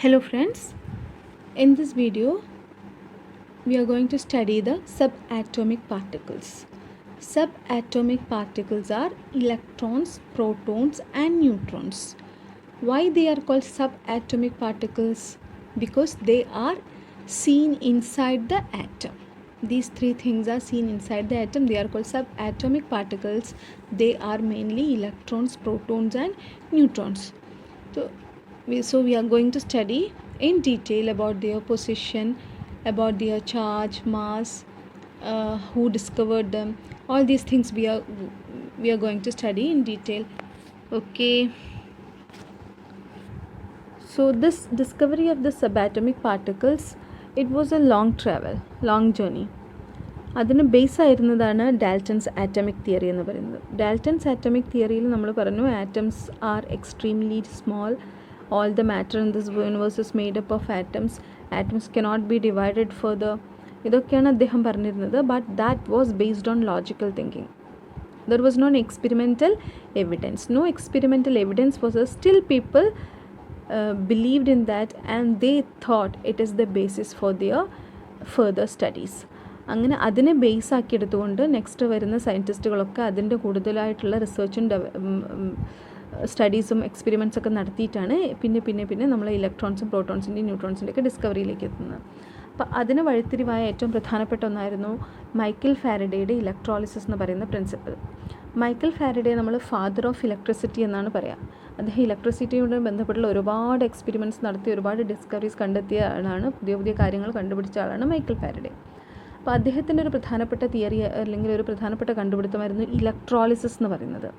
Hello friends, in this video we are going to study the subatomic particles. Subatomic particles are electrons, protons and neutrons. Why they are called subatomic particles? Because they are seen inside the atom. These three things are seen inside the atom. They are called subatomic particles. They are mainly electrons, protons and neutrons. So we are going to study in detail about their position, about their charge, mass, who discovered them. All these things we are going to study in detail. Okay. So this discovery of the subatomic particles, it was a long journey. അതിന് base ആയിരുന്നതാണ് Dalton's atomic theory എന്ന് പറയുന്നത്. Dalton's atomic തിയറിയിൽ നമ്മൾ പറഞ്ഞു atoms are extremely small. All the matter in this universe is made up of atoms. Atoms cannot be divided further. ഇതൊക്കെയാണ് അദ്ദേഹം പറഞ്ഞിരുന്നത്. But that was based on logical thinking. There was no experimental evidence. No experimental evidence was there. Still people believed in that and they thought it is the basis for their further studies. അങ്ങനെ അതിനെ base ആക്കി എടുത്തുകൊണ്ട് next വരുന്ന സയൻറ്റിസ്റ്റുകളൊക്കെ അതിൻ്റെ കൂടുതലായിട്ടുള്ള റിസർച്ചും സ്റ്റഡീസും experiments ഒക്കെ നടത്തിയിട്ടാണ് പിന്നെ നമ്മൾ ഇലക്ട്രോൺസും പ്രോട്ടോൺസിൻ്റെയും ന്യൂട്രോൺസിൻ്റെയൊക്കെ ഡിസ്കവറിയിലേക്ക് എത്തുന്നത്. അപ്പോൾ അതിന് വഴിത്തിരിവായ ഏറ്റവും പ്രധാനപ്പെട്ട ഒന്നായിരുന്നു മൈക്കൽ ഫാരഡേയുടെ ഇലക്ട്രോളിസിസ് എന്ന് പറയുന്ന പ്രിൻസിപ്പിൾ. മൈക്കൽ ഫാരഡേ നമ്മൾ ഫാദർ ഓഫ് ഇലക്ട്രിസിറ്റി എന്നാണ് പറയുക. അദ്ദേഹം ഇലക്ട്രിസിറ്റിയോട് ബന്ധപ്പെട്ടുള്ള ഒരുപാട് എക്സ്പെരിമെൻറ്റ്സ് നടത്തി ഒരുപാട് ഡിസ്കവറീസ് കണ്ടെത്തിയ ആളാണ്. പുതിയ കാര്യങ്ങൾ കണ്ടുപിടിച്ച ആളാണ് മൈക്കൽ ഫാരഡേ. അപ്പോൾ അദ്ദേഹത്തിൻ്റെ ഒരു പ്രധാനപ്പെട്ട തിയറി അല്ലെങ്കിൽ ഒരു പ്രധാനപ്പെട്ട കണ്ടുപിടുത്തമായിരുന്നു ഇലക്ട്രോളിസിസ് എന്ന് പറയുന്നത്.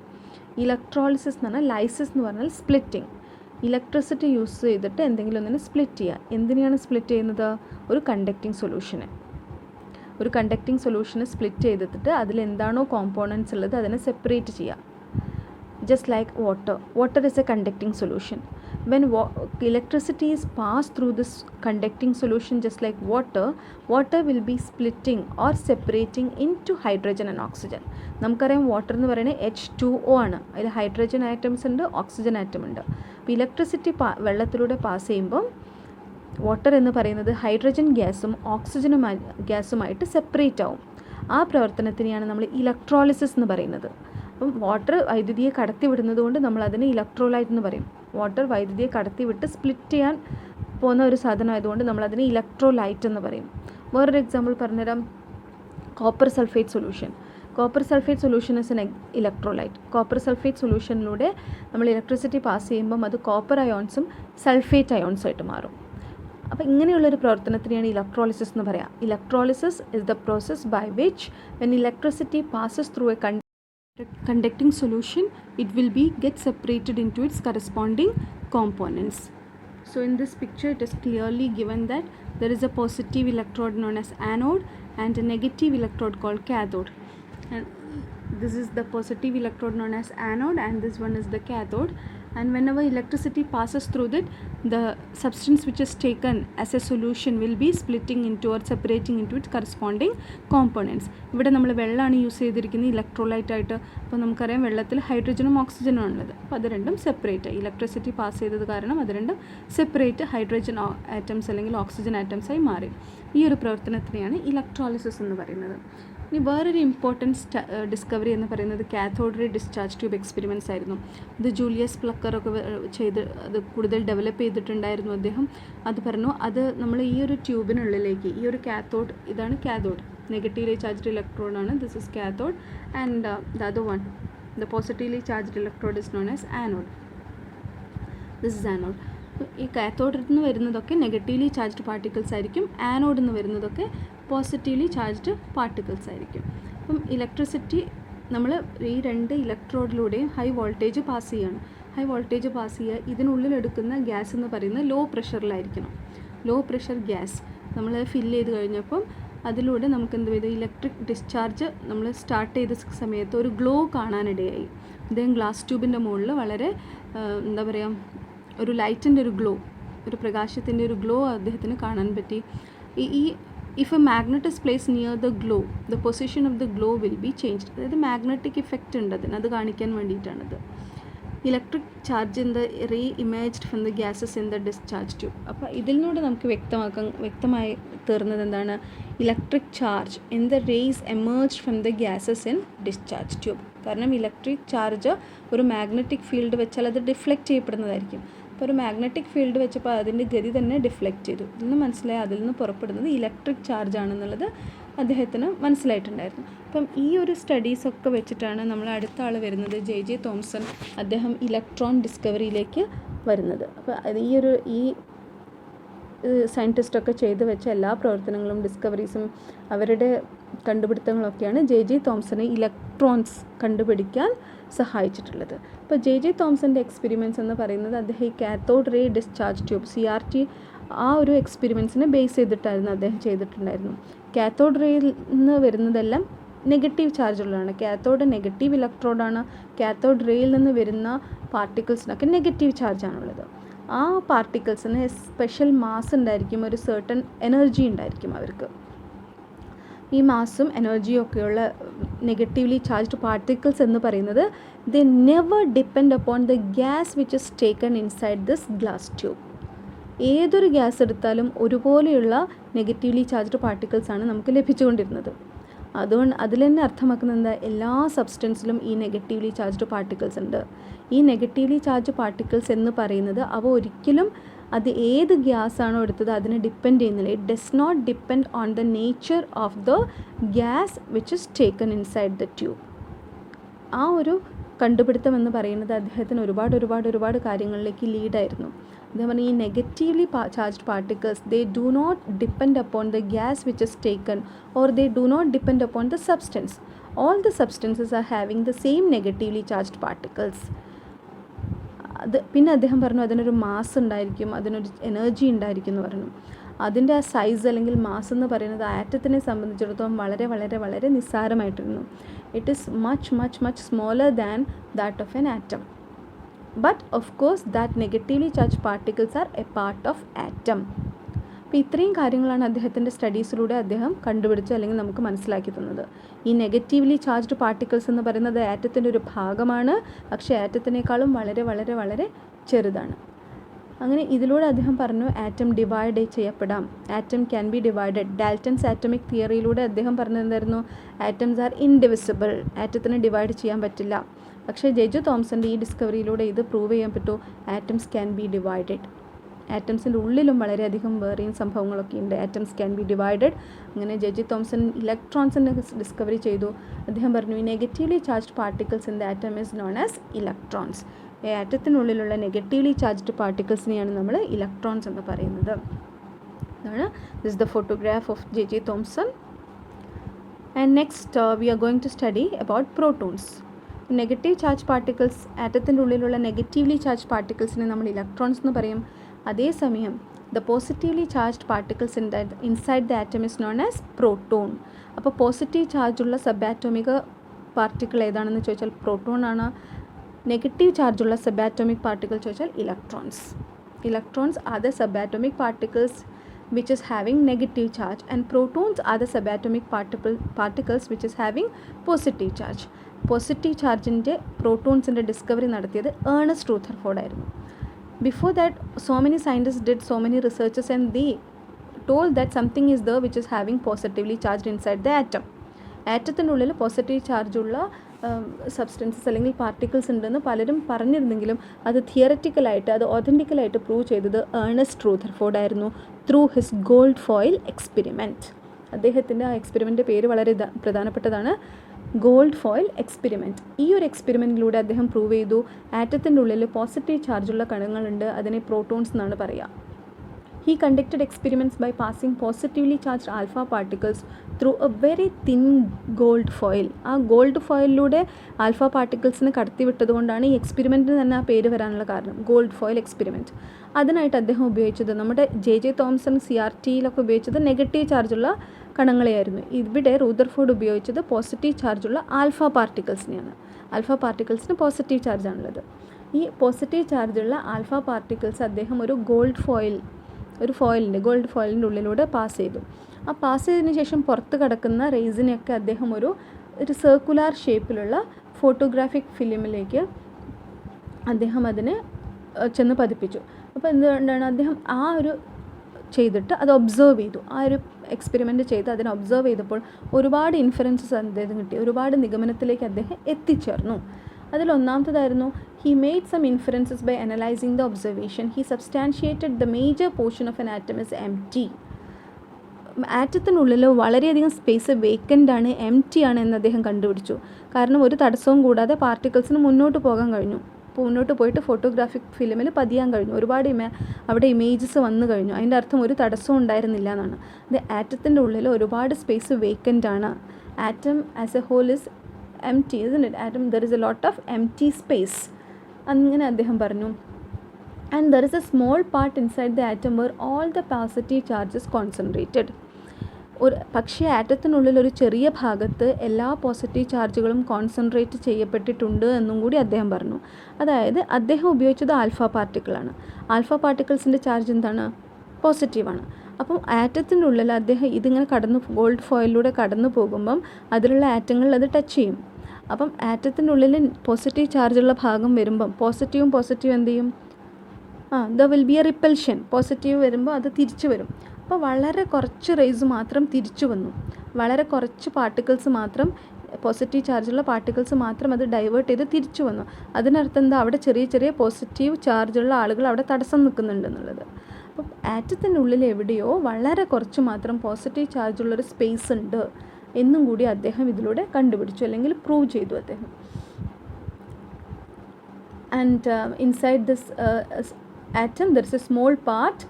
ഇലക്ട്രോളിസിസ് എന്ന് പറഞ്ഞാൽ ലൈസിസ് എന്ന് പറഞ്ഞാൽ സ്പ്ലിറ്റിംഗ്. ഇലക്ട്രിസിറ്റി യൂസ് ചെയ്തിട്ട് എന്തെങ്കിലും ഒന്നിനെ സ്പ്ലിറ്റ് ചെയ്യുക. എന്തിനെയാണ് സ്പ്ലിറ്റ് ചെയ്യുന്നത്? ഒരു കണ്ടക്റ്റിംഗ് സൊല്യൂഷനെ സ്പ്ലിറ്റ് ചെയ്തിട്ട് അതിലെന്താണോ കോമ്പോണൻസ് ഉള്ളത് അതിനെ സെപ്പറേറ്റ് ചെയ്യുക. Just like water is a conducting solution. When electricity is passed through this conducting solution, just like water will be splitting or separating into hydrogen and oxygen. നമുക്കറിയാം water എന്ന് പറയുന്നത് H2O ആണ്. അതിൽ hydrogen atoms ഉണ്ട്, oxygen atom ഉണ്ട്. അപ്പോൾ electricity വെള്ളത്തിലൂടെ pass ചെയ്യുമ്പം വാട്ടർ എന്ന് പറയുന്നത് ഹൈഡ്രജൻ ഗ്യാസും ഓക്സിജനും ഗ്യാസുമായിട്ട് സെപ്പറേറ്റ് ആവും. ആ പ്രവർത്തനത്തിനെയാണ് നമ്മൾ ഇലക്ട്രോളിസിസ് എന്ന് പറയുന്നത്. അപ്പം വാട്ടർ വൈദ്യുതിയെ കടത്തി വിടുന്നത് കൊണ്ട് നമ്മളതിനെ ഇലക്ട്രോലൈറ്റ് എന്ന് പറയും. വാട്ടർ വൈദ്യുതിയെ കടത്തി വിട്ട് സ്പ്ലിറ്റ് ചെയ്യാൻ പോകുന്ന ഒരു സാധനം ആയതുകൊണ്ട് നമ്മളതിനെ ഇലക്ട്രോലൈറ്റ് എന്ന് പറയും. വേറൊരു എക്സാമ്പിൾ പറഞ്ഞുതരാം. Copper sulphate solution is an electrolyte. Copper sulphate സൊല്യൂഷനിലൂടെ നമ്മൾ ഇലക്ട്രിസിറ്റി പാസ് ചെയ്യുമ്പം അത് കോപ്പർ അയോൺസും സൾഫേറ്റ് അയോൺസുമായിട്ട് മാറും. അപ്പോൾ ഇങ്ങനെയുള്ളൊരു പ്രവർത്തനത്തിനെയാണ് ഇലക്ട്രോളിസിസ് എന്ന് പറയുക. Electrolysis is the process by which when electricity passes through a conducting solution, it will get separated into its corresponding components. So in this picture it is clearly given that there is a positive electrode known as anode and a negative electrode called cathode. And this is the positive electrode known as anode and this one is the cathode. And whenever electricity passes through that, the substance which is taken as a solution will be splitting into or separating into its corresponding components. ഇവിടെ നമ്മൾ വെള്ളമാണ് use ചെയ്തിരിക്കുന്നത് electrolyte ആയിട്ട്. അപ്പോൾ നമുക്കറിയാം വെള്ളത്തിൽ ഹൈഡ്രജനും ഓക്സിജനും ആണുള്ളത്. അപ്പോൾ അത് രണ്ടും സെപ്പറേറ്റ്, ഇലക്ട്രിസിറ്റി പാസ് ചെയ്തത് കാരണം അത് രണ്ടും സെപ്പറേറ്റ് ഹൈഡ്രജൻ ആറ്റംസ് അല്ലെങ്കിൽ ഓക്സിജൻ ആറ്റംസായി മാറി. ഈ ഒരു പ്രവർത്തനത്തിനെയാണ് ഇലക്ട്രോളിസിസ് എന്ന് പറയുന്നത്. ഇനി വേറൊരു ഇമ്പോർട്ടൻറ്റ് ഡിസ്കവറി എന്ന് പറയുന്നത് cathode ray discharge tube experiments ആയിരുന്നു. ഇത് ജൂലിയസ് പ്ലക്കറൊക്കെ അത് കൂടുതൽ ഡെവലപ്പ് ചെയ്തിട്ടുണ്ടായിരുന്നു അദ്ദേഹം. അത് പറഞ്ഞു അത് നമ്മൾ ഈ ഒരു ട്യൂബിനുള്ളിലേക്ക് ഈ ഒരു കാഥോഡ്, ഇതാണ് കാഥോഡ്, നെഗറ്റീവ്ലി ചാർജ്ഡ് ഇലക്ട്രോഡാണ്. This is cathode and the other one, the positively charged electrode is known as anode. This is anode. ഈ കാഥോഡിൽ നിന്ന് വരുന്നതൊക്കെ നെഗറ്റീവ്ലി ചാർജ്ഡ് പാർട്ടിക്കിൾസ് ആയിരിക്കും. ആനോഡിൽ നിന്ന് വരുന്നതൊക്കെ പോസിറ്റീവ്ലി ചാർജ്ഡ് പാർട്ടിക്കിൾസ് ആയിരിക്കും. അപ്പം ഇലക്ട്രിസിറ്റി നമ്മൾ ഈ രണ്ട് ഇലക്ട്രോഡിലൂടെയും ഹൈ വോൾട്ടേജ് പാസ് ചെയ്യുക. ഇതിനുള്ളിലെടുക്കുന്ന ഗ്യാസ് എന്ന് പറയുന്നത് ലോ പ്രഷറിലായിരിക്കണം. ലോ പ്രഷർ ഗ്യാസ് നമ്മൾ ഫില്ല് ചെയ്ത് കഴിഞ്ഞപ്പം അതിലൂടെ നമുക്ക് എന്ത് ചെയ്തു, ഇലക്ട്രിക് ഡിസ്ചാർജ് നമ്മൾ സ്റ്റാർട്ട് ചെയ്ത സമയത്ത് ഒരു ഗ്ലോ കാണാനിടയായി. അദ്ദേഹം ഗ്ലാസ് ട്യൂബിൻ്റെ മുകളിൽ വളരെ എന്താ പറയുക, ഒരു ലൈറ്റിൻ്റെ ഒരു ഗ്ലോ, ഒരു പ്രകാശത്തിൻ്റെ ഒരു ഗ്ലോ അദ്ദേഹത്തിന് കാണാൻ പറ്റി. if a magnet is placed near the glow, the position of the glow will be changed. അതായത് മാഗ്നറ്റിക് ഇഫക്റ്റ് ഉണ്ട് അതിന്, അത് കാണിക്കാൻ വേണ്ടിയിട്ടാണത്. Electric charge in the ray emerged from the gases in the discharge tube. അപ്പോൾ ഇതിലൂടെ നമുക്ക് വ്യക്തമായി തീർന്നത് എന്താണ്? Electric charge in the rays emerged from the gases in discharge tube. കാരണം ഇലക്ട്രിക് ചാർജ് ഒരു മാഗ്നറ്റിക് ഫീൽഡ് വെച്ചാൽ അത് ഡിഫ്ലക്റ്റ് ചെയ്യപ്പെടുന്നതായിരിക്കും. അപ്പോൾ ഒരു മാഗ്നറ്റിക് ഫീൽഡ് വെച്ചപ്പോൾ അതിൻ്റെ ഗതി തന്നെ ഡിഫ്ലക്റ്റ് ചെയ്തു. ഇതിൽ നിന്ന് മനസ്സിലായി അതിൽ നിന്ന് പുറപ്പെടുന്നത് ഇലക്ട്രിക് ചാർജ് ആണെന്നുള്ളത് അദ്ദേഹത്തിന് മനസ്സിലായിട്ടുണ്ടായിരുന്നു. അപ്പം ഈ ഒരു സ്റ്റഡീസൊക്കെ വെച്ചിട്ടാണ് നമ്മൾ അടുത്ത ആൾ വരുന്നത്, ജെ തോംസൺ. അദ്ദേഹം ഇലക്ട്രോൺ ഡിസ്കവറിയിലേക്ക് വരുന്നത്. അപ്പോൾ ഈ സയൻറ്റിസ്റ്റൊക്കെ ചെയ്തു വെച്ച എല്ലാ പ്രവർത്തനങ്ങളും ഡിസ്കവറീസും അവരുടെ കണ്ടുപിടുത്തങ്ങളൊക്കെയാണ് ജെ തോംസനെ ഇലക്ട്രോൺസ് കണ്ടുപിടിക്കാൻ സഹായിച്ചിട്ടുള്ളത്. അപ്പോൾ ജെ തോംസൻ്റെ എക്സ്പെരിമെൻറ്റ്സ് എന്ന് പറയുന്നത് അദ്ദേഹം ഈ cathode ray discharge tube CRT ആ ഒരു എക്സ്പെരിമെൻറ്റ്സിനെ ബേസ് ചെയ്തിട്ടായിരുന്നു അദ്ദേഹം ചെയ്തിട്ടുണ്ടായിരുന്നു. കാത്തോഡ് റേയിൽ നിന്ന് വരുന്നതെല്ലാം നെഗറ്റീവ് ചാർജുള്ളതാണ്. കാത്തോഡ് നെഗറ്റീവ് ഇലക്ട്രോഡാണ്. കാത്തോഡ് റേയിൽ നിന്ന് വരുന്ന പാർട്ടിക്കിൾസിനൊക്കെ നെഗറ്റീവ് ചാർജാണുള്ളത്. ആ പാർട്ടിക്കിൾസിന് സ്പെഷ്യൽ മാസ് ഉണ്ടായിരിക്കും, ഒരു സർട്ടൺ എനർജി ഉണ്ടായിരിക്കും അവർക്ക്. ഈ മാസും എനർജിയും ഒക്കെയുള്ള നെഗറ്റീവ്ലി ചാർജ്ഡ് പാർട്ടിക്കിൾസ് എന്ന് പറയുന്നത് they never depend upon the gas which is taken inside this glass tube. ഏതൊരു ഗ്യാസ് എടുത്താലും ഒരുപോലെയുള്ള നെഗറ്റീവ്ലി ചാർജ്ഡ് പാർട്ടിക്കിൾസാണ് നമുക്ക് ലഭിച്ചുകൊണ്ടിരുന്നത്. അതുകൊണ്ട് അതിൽ തന്നെ അർത്ഥമാക്കുന്നത് എന്താ? എല്ലാ സബ്സ്റ്റൻസിലും ഈ നെഗറ്റീവ്ലി ചാർജ്ഡ് പാർട്ടിക്കിൾസ് ഉണ്ട്. ഈ നെഗറ്റീവ്ലി ചാർജ്ഡ് പാർട്ടിക്കിൾസ് എന്ന് പറയുന്നത് അവ ഒരിക്കലും അത് ഏത് ഗ്യാസാണോ എടുത്തത് അതിനെ ഡിപ്പെൻഡ് ചെയ്യുന്നില്ല. It does not depend on the nature of the gas which is taken inside the tube. ആ ഒരു കണ്ടുപിടുത്തം എന്ന് പറയുന്നത് അദ്ദേഹത്തിന് ഒരുപാട് കാര്യങ്ങളിലേക്ക് ലീഡായിരുന്നു. അദ്ദേഹം പറഞ്ഞു ഈ negatively charged particles they do not depend upon the gas which is taken or they do not depend upon the substance. All the substances are having the same negatively charged particles. പിന്നെ അദ്ദേഹം പറഞ്ഞു അതിനൊരു mass ഉണ്ടായിരിക്കും, അതിനൊരു energy ഉണ്ടായിരിക്കും എന്ന് പറഞ്ഞു. അതിൻ്റെ ആ സൈസ് അല്ലെങ്കിൽ മാസ് എന്ന് പറയുന്നത് ആറ്റത്തിനെ സംബന്ധിച്ചിടത്തോളം വളരെ നിസ്സാരമായിട്ടിരുന്നു. It is much smaller than that of an atom. But of course that negatively charged particles are a part of atom. അപ്പോൾ ഇത്രയും കാര്യങ്ങളാണ് അദ്ദേഹത്തിൻ്റെ സ്റ്റഡീസിലൂടെ അദ്ദേഹം കണ്ടുപിടിച്ച് അല്ലെങ്കിൽ നമുക്ക് മനസ്സിലാക്കി തന്നത്. ഈ നെഗറ്റീവ്ലി ചാർജ്ഡ് പാർട്ടിക്കിൾസ് എന്ന് പറയുന്നത് ആറ്റത്തിൻ്റെ ഒരു ഭാഗമാണ്, പക്ഷേ ആറ്റത്തിനേക്കാളും വളരെ ചെറുതാണ്. അങ്ങനെ ഇതിലൂടെ അദ്ദേഹം പറഞ്ഞു ആറ്റം ഡിവൈഡ് ചെയ്യപ്പെടാം, atom can be divided. Dalton's atomic തിയറിയിലൂടെ അദ്ദേഹം പറഞ്ഞെന്തായിരുന്നു? ആറ്റംസ് ആർ ഇൻഡിവിസിബിൾ, ആറ്റത്തിന് ഡിവൈഡ് ചെയ്യാൻ പറ്റില്ല. പക്ഷേ ജെ തോംസൻ്റെ ഈ ഡിസ്കവറിയിലൂടെ ഇത് പ്രൂവ് ചെയ്യാൻ പറ്റൂ, ആറ്റംസ് ക്യാൻ ബി ഡിവൈഡഡ്. ആറ്റംസിൻ്റെ ഉള്ളിലും വളരെയധികം വേറെയും സംഭവങ്ങളൊക്കെ ഉണ്ട്. Atoms can be divided. അങ്ങനെ ജെ തോംസൺ ഇലക്ട്രോൺസിൻ്റെ ഡിസ്കവറി ചെയ്തു. അദ്ദേഹം പറഞ്ഞു ഈ negatively charged particles in the atom is known as electrons. ആറ്റത്തിനുള്ളിലുള്ള നെഗറ്റീവ്ലി ചാർജ്ഡ് പാർട്ടിക്കിൾസിനെയാണ് നമ്മൾ ഇലക്ട്രോൺസ് എന്ന് പറയുന്നത്. ഇതാണ് this the photograph of J Thomson. And next we are going to study about protons. Negative charge particles, ആറ്റത്തിൻ്റെ ഉള്ളിലുള്ള negatively charge പാർട്ടിക്കിൾസിനെ നമ്മൾ ഇലക്ട്രോൺസ് എന്ന് പറയും. അതേസമയം the positively charged particles inside the atom is known as proton. അപ്പോൾ positive ചാർജുള്ള sub atomic particle ഏതാണെന്ന് ചോദിച്ചാൽ പ്രോട്ടോൺ ആണ്. നെഗറ്റീവ് ചാർജുള്ള സബ് ആറ്റോമിക് പാർട്ടിക്കിൾ ചോദിച്ചാൽ electrons. Electrons are the sub atomic particles which is having negative charge, and protons are the subatomic particles which is having positive charge. Positive ചാർജിൻ്റെ പ്രോട്ടോൺസിൻ്റെ discovery നടത്തിയത് Ernest Rutherford ആയിരുന്നു. Before that so many scientists did so many researches and they told that something is there which is having positively charged inside the atom. ആറ്റത്തിനുള്ളിൽ positive ചാർജുള്ള substances അല്ലെങ്കിൽ particles ഉണ്ടെന്ന് പലരും പറഞ്ഞിരുന്നെങ്കിലും അത് തിയററ്റിക്കലായിട്ട് അത് ഒതൻറ്റിക്കലായിട്ട് പ്രൂവ് ചെയ്തത് ഏർണസ്റ്റ് റൂദർഫോർഡ് ആയിരുന്നു through his gold foil experiment. അദ്ദേഹത്തിൻ്റെ ആ എക്സ്പെരിമെൻ്റ് പേര് വളരെ പ്രധാനപ്പെട്ടതാണ്, ഗോൾഡ് ഫോയിൽ എക്സ്പെരിമെൻറ്റ്. ഈ ഒരു എക്സ്പെരിമെൻറ്റിലൂടെ അദ്ദേഹം പ്രൂവ് ചെയ്തു ആറ്റത്തിൻ്റെ ഉള്ളിൽ പോസിറ്റീവ് ചാർജുള്ള കണങ്ങളുണ്ട്, അതിനെ പ്രോട്ടോൺസ് എന്നാണ് പറയുക. He conducted experiments by passing positively charged alpha particles through a very thin gold foil. ആ ഗോൾഡ് ഫോയിലൂടെ ആൽഫ പാർട്ടിക്കിൾസിന് കടത്തിവിട്ടതുകൊണ്ടാണ് ഈ എക്സ്പെരിമെൻറ്റിന് തന്നെ ആ പേര് വരാനുള്ള കാരണം, ഗോൾഡ് ഫോയിൽ എക്സ്പെരിമെൻറ്റ്. അതിനായിട്ട് അദ്ദേഹം ഉപയോഗിച്ചത് നമ്മുടെ ജെ തോംസൺ CRTയിലൊക്കെ ഉപയോഗിച്ചത് നെഗറ്റീവ് ചാർജുള്ള കണങ്ങളെയായിരുന്നു. ഇവിടെ റൂദർഫോർഡ് ഉപയോഗിച്ചത് പോസിറ്റീവ് ചാർജുള്ള ആൽഫ പാർട്ടിക്കിൾസിനെയാണ്. ആൽഫ പാർട്ടിക്കിൾസിന് പോസിറ്റീവ് ചാർജാണുള്ളത്. ഈ പോസിറ്റീവ് ചാർജുള്ള ആൽഫ പാർട്ടിക്കിൾസ് അദ്ദേഹം ഒരു ഗോൾഡ് ഫോയിലിൻ്റെ ഉള്ളിലൂടെ പാസ് ചെയ്തു. ആ പാസ് ചെയ്തതിന് ശേഷം പുറത്ത് കിടക്കുന്ന റേസിനെയൊക്കെ അദ്ദേഹം ഒരു സർക്കുലാർ ഷേപ്പിലുള്ള ഫോട്ടോഗ്രാഫിക് ഫിലിമിലേക്ക് അദ്ദേഹം അതിനെ ചെന്ന് പതിപ്പിച്ചു. അപ്പോൾ എന്തുകൊണ്ടാണ് അദ്ദേഹം ആ ഒരു ചെയ്തിട്ട് അത് ഒബ്സർവ് ചെയ്തു, ആ ഒരു എക്സ്പെരിമെൻറ്റ് ചെയ്ത് അതിനെ ഒബ്സർവ് ചെയ്തപ്പോൾ ഒരുപാട് ഇൻഫറൻസസ് അദ്ദേഹം കിട്ടി, ഒരുപാട് നിഗമനത്തിലേക്ക് അദ്ദേഹം എത്തിച്ചേർന്നു. അതിലൊന്നാമത്തേതായിരുന്നു he made some inferences by analysing the observation. He substantiated the major portion of an atom is empty. ആറ്റത്തിനുള്ളിൽ വളരെയധികം സ്പേസ് വേക്കൻ്റ് ആണ്, എംപ്റ്റി ആണ് എന്ന് അദ്ദേഹം കണ്ടുപിടിച്ചു. കാരണം ഒരു തടസ്സവും കൂടാതെ പാർട്ടിക്കിൾസിന് മുന്നോട്ട് പോകാൻ കഴിഞ്ഞു, മുന്നോട്ട് പോയിട്ട് ഫോട്ടോഗ്രാഫിക് ഫിലിമിൽ പതിയാൻ കഴിഞ്ഞു, ഒരുപാട് അവിടെ ഇമേജസ് വന്നു കഴിഞ്ഞു. അതിൻ്റെ അർത്ഥം ഒരു തടസ്സവും ഉണ്ടായിരുന്നില്ല എന്നാണ്. അത് ആറ്റത്തിൻ്റെ ഉള്ളിൽ ഒരുപാട് സ്പേസ് വേക്കൻ്റ് ആണ്. Atom as a whole is empty, isn't it? Atom, there is a lot of empty space. അങ്ങനെ അദ്ദേഹം പറഞ്ഞു. And there is a small part inside the atom where all the positive charges concentrated. പക്ഷേ ആറ്റത്തിനുള്ളിൽ ഒരു ചെറിയ ഭാഗത്ത് എല്ലാ positive ചാർജുകളും concentrate ചെയ്യപ്പെട്ടിട്ടുണ്ട് എന്നും കൂടി അദ്ദേഹം പറഞ്ഞു. അതായത് അദ്ദേഹം ഉപയോഗിച്ചത് ആൽഫ പാർട്ടിക്കിളാണ്. ആൽഫ പാർട്ടിക്കിൾസിൻ്റെ ചാർജ് എന്താണ്? പോസിറ്റീവാണ്. അപ്പം ആറ്റത്തിൻ്റെ ഉള്ളിൽ അദ്ദേഹം ഇതിങ്ങനെ ഗോൾഡ് ഫോയിലൂടെ കടന്നു പോകുമ്പം അതിലുള്ള ആറ്റങ്ങളിൽ അത് ടച്ച് ചെയ്യും. അപ്പം ആറ്റത്തിൻ്റെ ഉള്ളിൽ പോസിറ്റീവ് ചാർജുള്ള ഭാഗം വരുമ്പം പോസിറ്റീവും എന്ത് ചെയ്യും? The will be A repulsion. Positive വരുമ്പോൾ അത് തിരിച്ചു വരും. അപ്പോൾ വളരെ കുറച്ച് റേസ് മാത്രം തിരിച്ചു വന്നു, വളരെ കുറച്ച് പാർട്ടിക്കിൾസ് മാത്രം, പോസിറ്റീവ് ചാർജുള്ള പാർട്ടിക്കിൾസ് മാത്രം അത് ഡൈവേർട്ട് ചെയ്ത് തിരിച്ചു വന്നു. അതിനർത്ഥം എന്താ? അവിടെ ചെറിയ പോസിറ്റീവ് ചാർജുള്ള ആളുകൾ അവിടെ തടസ്സം നിൽക്കുന്നുണ്ട് എന്നുള്ളത്. അപ്പം ആറ്റത്തിൻ്റെ ഉള്ളിൽ എവിടെയോ വളരെ കുറച്ച് മാത്രം പോസിറ്റീവ് ചാർജുള്ളൊരു സ്പേസ് ഉണ്ട് എന്നും കൂടി അദ്ദേഹം ഇതിലൂടെ കണ്ടുപിടിച്ചു, അല്ലെങ്കിൽ പ്രൂവ് ചെയ്തു അദ്ദേഹം. And inside this atom there is a small part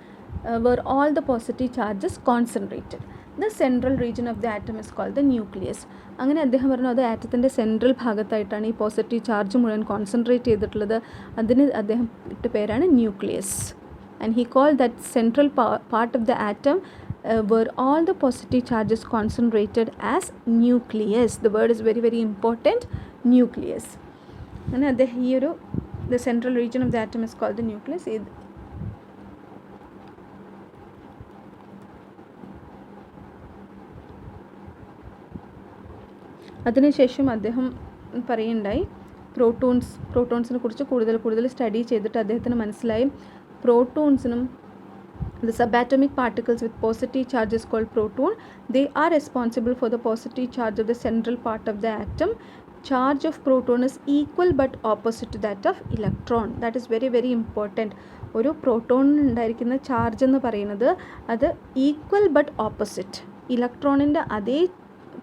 where all the positive charges concentrated. The central region of the atom is called the nucleus. അങ്ങനെ അദ്ദേഹം പറഞ്ഞു അത് ആറ്റത്തിൻ്റെ സെൻട്രൽ ഭാഗത്തായിട്ടാണ് ഈ പോസിറ്റീവ് ചാർജ് മുഴുവൻ കോൺസെൻട്രേറ്റ് ചെയ്തിട്ടുള്ളത്. അതിന് അദ്ദേഹം ഇട്ട പേരാണ് nucleus. And he called that central part of the atom where all the positive charges concentrated as nucleus. The word is very very important, nucleus. അങ്ങനെ അദ്ദേഹം ഈ ഒരു the central region of the atom is called the nucleus. അതിനുശേഷം അദ്ദേഹം പറയുണ്ടായി പ്രോട്ടോൺസിനെ കുറിച്ച് കൂടുതൽ study ചെയ്തിട്ട് അദ്ദേഹത്തിന് മനസ്സിലായി പ്രോട്ടോൺസിനും the subatomic particles with positive charge is called proton. They are responsible for the positive charge of the central part of the atom. Charge of proton is equal but opposite to that of electron. That is very very important. ഒരു പ്രോട്ടോണിന് ഉണ്ടായിരിക്കുന്ന charge എന്ന് പറയുന്നത് അത് equal but opposite. ഇലക്ട്രോണിൻ്റെ അതേ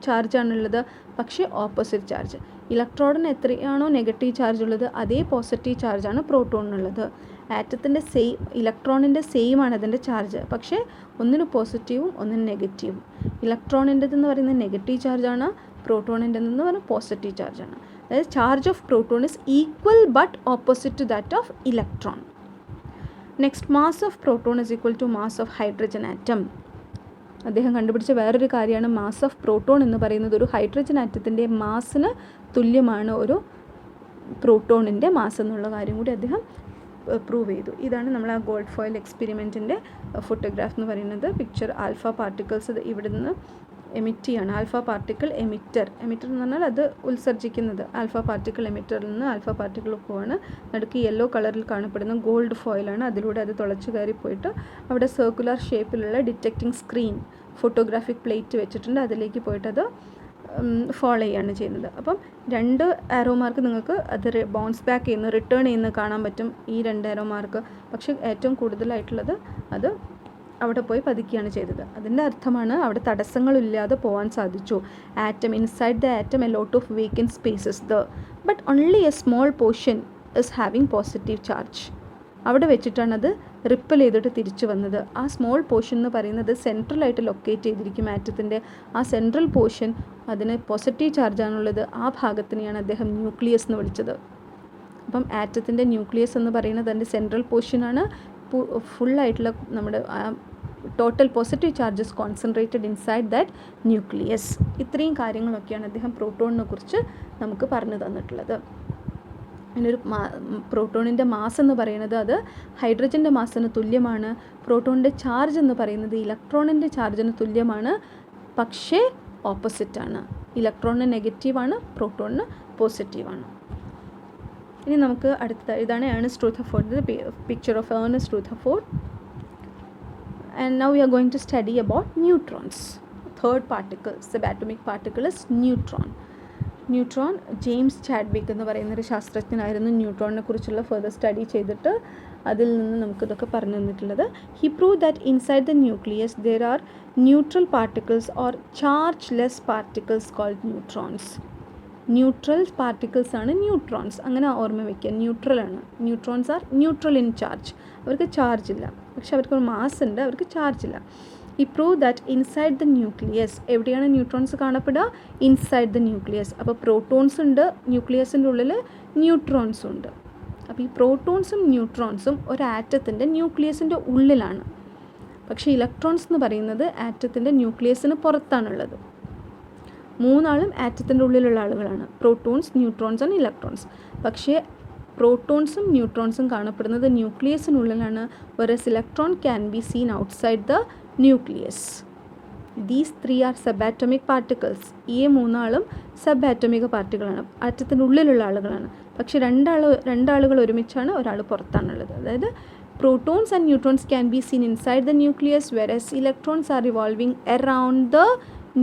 ചാർജാണുള്ളത്, പക്ഷേ opposite charge. ഇലക്ട്രോണിന് എത്രയാണോ negative charge ഉള്ളത് അതേ പോസിറ്റീവ് ചാർജാണ് പ്രോട്ടോണിനുള്ളത്. ആറ്റത്തിൻ്റെ ഇലക്ട്രോണിൻ്റെ സെയിം ആണ് അതിൻ്റെ ചാർജ്, പക്ഷേ ഒന്നിന് പോസിറ്റീവും ഒന്നിന് നെഗറ്റീവും. ഇലക്ട്രോണിൻ്റെതെന്ന് പറയുന്നത് നെഗറ്റീവ് ചാർജാണ്, പ്രോട്ടോണിൻ്റെതെന്ന് പറഞ്ഞാൽ പോസിറ്റീവ് ചാർജാണ്. അതായത് charge of proton is equal but opposite to that of electron. Next, mass of proton is equal to mass of hydrogen atom. അദ്ദേഹം കണ്ടുപിടിച്ച വേറൊരു കാര്യമാണ് മാസ് ഓഫ് പ്രോട്ടോൺ എന്ന് പറയുന്നത്. ഒരു ഹൈഡ്രജൻ ആറ്റത്തിൻ്റെ മാസിന് തുല്യമാണ് ഒരു പ്രോട്ടോണിൻ്റെ മാസ് എന്നുള്ള കാര്യം കൂടി അദ്ദേഹം പ്രൂവ് ചെയ്തു. ഇതാണ് നമ്മൾ ആ ഗോൾഡ് ഫോയിൽ എക്സ്പെരിമെൻറ്റിൻ്റെ ഫോട്ടോഗ്രാഫ് എന്ന് പറയുന്നത്. പിക്ചർ ആൽഫ പാർട്ടിക്കിൾസ് ഇവിടെ നിന്ന് എമിറ്റ് ചെയ്യാണ്. ആൽഫ പാർട്ടിക്കിൾ എമിറ്റർ എന്ന് പറഞ്ഞാൽ അത് ഉത്സർജിക്കുന്നത്. ആൽഫ പാർട്ടിക്കിൾ എമിറ്ററിൽ നിന്ന് ആൽഫ പാർട്ടിക്കിൾ പോവാണ്. നടുക്ക് യെല്ലോ കളറിൽ കാണപ്പെടുന്ന ഗോൾഡ് ഫോയിലാണ്. അതിലൂടെ അത് തുളച്ചു കയറി പോയിട്ട് അവിടെ സർക്കുലർ ഷേപ്പിലുള്ള ഡിറ്റക്റ്റിംഗ് സ്ക്രീൻ, ഫോട്ടോഗ്രാഫിക് പ്ലേറ്റ് വെച്ചിട്ടുണ്ട്. അതിലേക്ക് പോയിട്ട് അത് ഫോളോ ചെയ്യുകയാണ് ചെയ്യുന്നത്. അപ്പം 2 ആരോ മാർക്ക് നിങ്ങൾക്ക് അത് ബൗൺസ് ബാക്ക് ചെയ്യുന്ന, റിട്ടേൺ ചെയ്യുന്ന കാണാൻ പറ്റും, ഈ 2 ആരോ മാർക്ക്. പക്ഷേ ഏറ്റവും കൂടുതലായിട്ടുള്ളത് അത് അവിടെ പോയി പതിക്കുകയാണ് ചെയ്തത്. അതിൻ്റെ അർത്ഥമാണ് അവിടെ തടസ്സങ്ങളില്ലാതെ പോകാൻ സാധിച്ചു. Atom inside the atom a lot of vacant spaces but only A small portion is having positive charge. അവിടെ വെച്ചിട്ടാണ് അത് റിപ്പൽ ചെയ്തിട്ട് തിരിച്ചു വന്നത്. ആ സ്മോൾ പോർഷൻ എന്ന് പറയുന്നത് സെൻട്രലായിട്ട് ലൊക്കേറ്റ് ചെയ്തിരിക്കും ആറ്റത്തിൻ്റെ. ആ സെൻട്രൽ പോർഷൻ അതിന് പോസിറ്റീവ് ചാർജാണുള്ളത്. ആ ഭാഗത്തിനെയാണ് അദ്ദേഹം ന്യൂക്ലിയസ് എന്ന് വിളിച്ചത്. അപ്പം ആറ്റത്തിൻ്റെ ന്യൂക്ലിയസ് എന്ന് പറയുന്നത് അതിൻ്റെ സെൻട്രൽ പോർഷനാണ്. ഫുള്ളായിട്ടുള്ള നമ്മുടെ total positive charges concentrated inside that nucleus. ഇത്രയും കാര്യങ്ങളൊക്കെയാണ് അദ്ദേഹം പ്രോട്ടോണിനെ കുറിച്ച് നമുക്ക് പറഞ്ഞു തന്നിട്ടുള്ളത്. അതിനൊരു പ്രോട്ടോണിൻ്റെ മാസ് എന്ന് പറയുന്നത് അത് ഹൈഡ്രജൻ്റെ മാസിന് തുല്യമാണ്. പ്രോട്ടോണിൻ്റെ ചാർജ് എന്ന് പറയുന്നത് ഇലക്ട്രോണിൻ്റെ ചാർജിന് തുല്യമാണ്, പക്ഷേ ഓപ്പോസിറ്റാണ്. ഇലക്ട്രോണിന് നെഗറ്റീവാണ്, പ്രോട്ടോണിന് പോസിറ്റീവാണ്. ഇനി നമുക്ക് അടുത്ത ഇതാണ് Ernest Rutherford, picture of Ernest Rutherford. And now we are going to study about neutrons. Third particle, subatomic particle is neutron. Neutron James Chadwick എന്ന് പറയുന്നൊരു ശാസ്ത്രജ്ഞനായിരുന്നു ന്യൂട്രോണിനെ കുറിച്ചുള്ള ഫെർദർ സ്റ്റഡി ചെയ്തിട്ട് അതിൽ നിന്ന് നമുക്കിതൊക്കെ പറഞ്ഞു തന്നിട്ടുള്ളത്. He prove that inside the nucleus there are neutral particles or chargeless particles called neutrons. Neutral particles ആണ് ന്യൂട്രോൺസ്, അങ്ങനെ ഓർമ്മ വയ്ക്കുക. ന്യൂട്രലാണ്. Neutrons are neutral in charge. അവർക്ക് ചാർജ് ഇല്ല, പക്ഷെ അവർക്കൊരു മാസ് ഉണ്ട്, അവർക്ക് ചാർജ് ഇല്ല. ഈ prove that inside the nucleus, എവിടെയാണ് ന്യൂട്രോൺസ് കാണപ്പെടുക? Inside the nucleus. അപ്പോൾ പ്രോട്ടോൺസ് ഉണ്ട് ന്യൂക്ലിയസിൻ്റെ ഉള്ളിൽ, ന്യൂട്രോൺസും ഉണ്ട്. അപ്പോൾ ഈ പ്രോട്ടോൺസും ന്യൂട്രോൺസും ഒരു ആറ്റത്തിൻ്റെ ന്യൂക്ലിയസിൻ്റെ ഉള്ളിലാണ്. പക്ഷേ ഇലക്ട്രോൺസ് എന്ന് പറയുന്നത് ആറ്റത്തിൻ്റെ ന്യൂക്ലിയസിന് പുറത്താണുള്ളത്. മൂന്നാളും ആറ്റത്തിൻ്റെ ഉള്ളിലുള്ള ആളുകളാണ്, പ്രോട്ടോൺസ്, ന്യൂട്രോൺസ് ആൻഡ് ഇലക്ട്രോൺസ്. പക്ഷേ പ്രോട്ടോൺസും ന്യൂട്രോൺസും കാണപ്പെടുന്നത് ന്യൂക്ലിയസിനുള്ളിലാണ്, whereas electron can be seen outside the nucleus. These three are subatomic particles. ഈ മൂന്നാളും സബ് ആറ്റോമിക് പാർട്ടിക്കിളാണ്, ആറ്റത്തിൻ്റെ ഉള്ളിലുള്ള ആളുകളാണ്. പക്ഷേ രണ്ടാളുകൾ ഒരുമിച്ചാണ്, ഒരാൾ പുറത്താണുള്ളത്. അതായത് protons and neutrons can be seen inside the nucleus, whereas electrons are revolving around the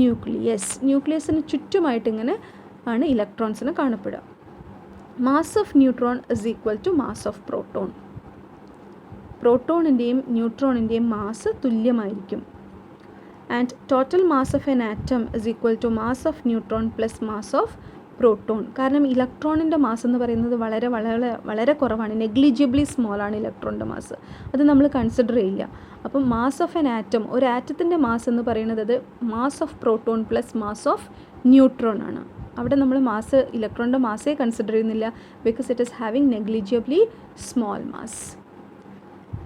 nucleus. ന്യൂക്ലിയസിന് ചുറ്റുമായിട്ട് ഇങ്ങനെ ആണ് ഇലക്ട്രോൺസിനെ കാണപ്പെടുക. Mass of neutron is equal to mass of proton. പ്രോട്ടോണിൻ്റെയും ന്യൂട്രോണിൻ്റെയും മാസ് തുല്യമായിരിക്കും. And total mass of an atom is equal to mass of neutron plus mass of proton. കാരണം ഇലക്ട്രോണിൻ്റെ മാസ് എന്ന് പറയുന്നത് വളരെ വളരെ വളരെ കുറവാണ്, നെഗ്ലിജിബിളി സ്മോളാണ് ഇലക്ട്രോണിൻ്റെ മാസ്. അത് നമ്മൾ കൺസിഡർ ചെയ്യില്ല. അപ്പം മാസ് ഓഫ് എൻ ആറ്റം, ഒരു ആറ്റത്തിൻ്റെ മാസ് എന്ന് പറയുന്നത് mass of proton plus mass of neutron ആണ്. അവിടെ നമ്മൾ മാസ്, ഇലക്ട്രോണിൻ്റെ മാസേ കൺസിഡർ ചെയ്യുന്നില്ല, because it is having negligibly small mass.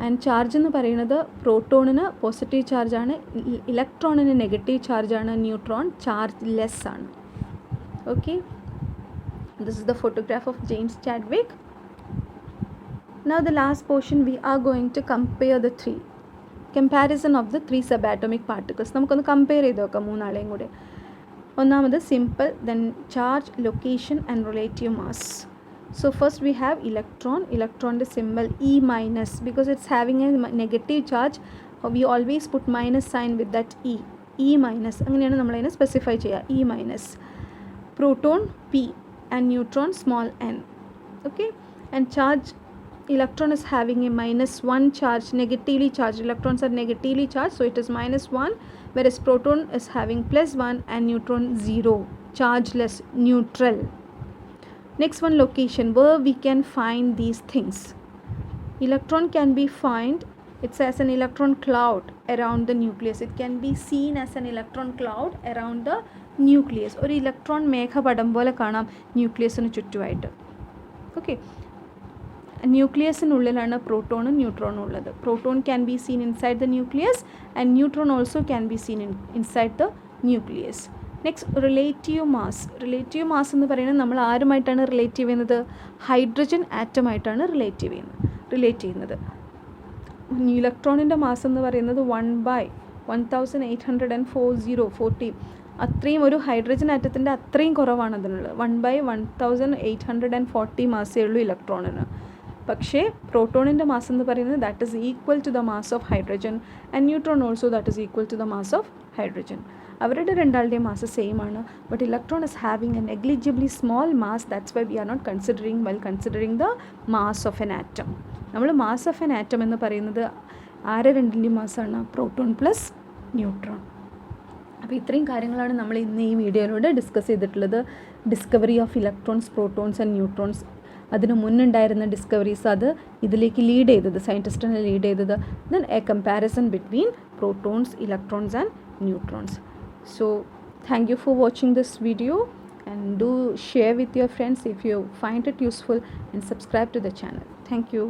And charge എന്ന് പറയുന്നത് പ്രോട്ടോണിന് പോസിറ്റീവ് ചാർജാണ്, ഇലക്ട്രോണിന് നെഗറ്റീവ് ചാർജാണ്, ന്യൂട്രോൺ ചാർജ് ലെസ് ആണ്. Okay, this is the photograph of James Chadwick. Now the last portion we are going to compare the comparison of the three subatomic particles. നമുക്കൊന്ന് compare ചെയ്ത് നോക്കാം മൂന്നാളെയും കൂടെ. ഒന്നാമത് simple, then charge, location and relative mass. So first we have electron. Electron the symbol E minus, because it's having a negative charge, we always put minus sign with that E minus. അങ്ങനെയാണ് നമ്മൾ അതിനെ specify ചെയ്യുക, E minus. Proton P and neutron small n. Okay, and charge, electron is having a -1 charge, negatively charged. Electrons are negatively charged, so it is -1, whereas proton is having +1 and neutron 0, chargeless, neutral. Next one, location, where we can find these things. Electron can be found, it's as an electron cloud around the nucleus. It can be seen as an electron cloud around the nucleus. ഒരു electron മേഘപടം പോലെ കാണാം ന്യൂക്ലിയസിന് ചുറ്റുമായിട്ട്. Okay, ന്യൂക്ലിയസിനുള്ളിലാണ് പ്രോട്ടോണും ന്യൂട്രോണും ഉള്ളത്. Proton can be seen inside the nucleus and neutron also can be seen inside the nucleus. Next, relative mass. Relative mass എന്ന് പറയുന്നത് നമ്മൾ ആരുമായിട്ടാണ് relate ചെയ്യുന്നത്? Hydrogen ആറ്റമായിട്ടാണ് relate ചെയ്യുന്നത്. ഇലക്ട്രോണിൻ്റെ mass എന്ന് പറയുന്നത് 1/1840, അത്രയും ഒരു ഹൈഡ്രജൻ ആറ്റത്തിൻ്റെ അത്രയും കുറവാണ് അതിനുള്ളത്. 1/1840 മാസേ ഉള്ളൂ ഇലക്ട്രോണിന്. പക്ഷേ പ്രോട്ടോണിൻ്റെ മാസ് എന്ന് പറയുന്നത് that is equal to the mass of hydrogen and neutron also that is equal to the mass of hydrogen. അവരുടെ രണ്ടാളുടെയും മാസ് സെയിം ആണ്. But electron is having a negligibly small mass. That's why we are not considering the mass of an atom. നമ്മൾ mass of an atom എന്ന് പറയുന്നത് ആരെ രണ്ടിൻ്റെയും മാസാണ്? Proton plus neutron. അപ്പോൾ ഇത്രയും കാര്യങ്ങളാണ് നമ്മൾ ഇന്ന് ഈ വീഡിയോയിലൂടെ ഡിസ്കസ് ചെയ്തിട്ടുള്ളത്. Discovery of electrons, protons and neutrons, അതിന് മുന്നുണ്ടായിരുന്ന ഡിസ്കവറീസ്, അത് ഇതിലേക്ക് ലീഡ് ചെയ്തത്, സയൻറ്റിസ്റ്റിനെ ലീഡ് ചെയ്തത്. Then A comparison between protons, electrons and neutrons. So thank you for watching this video, and do share with your friends if you find it useful, and subscribe to the channel. Thank you.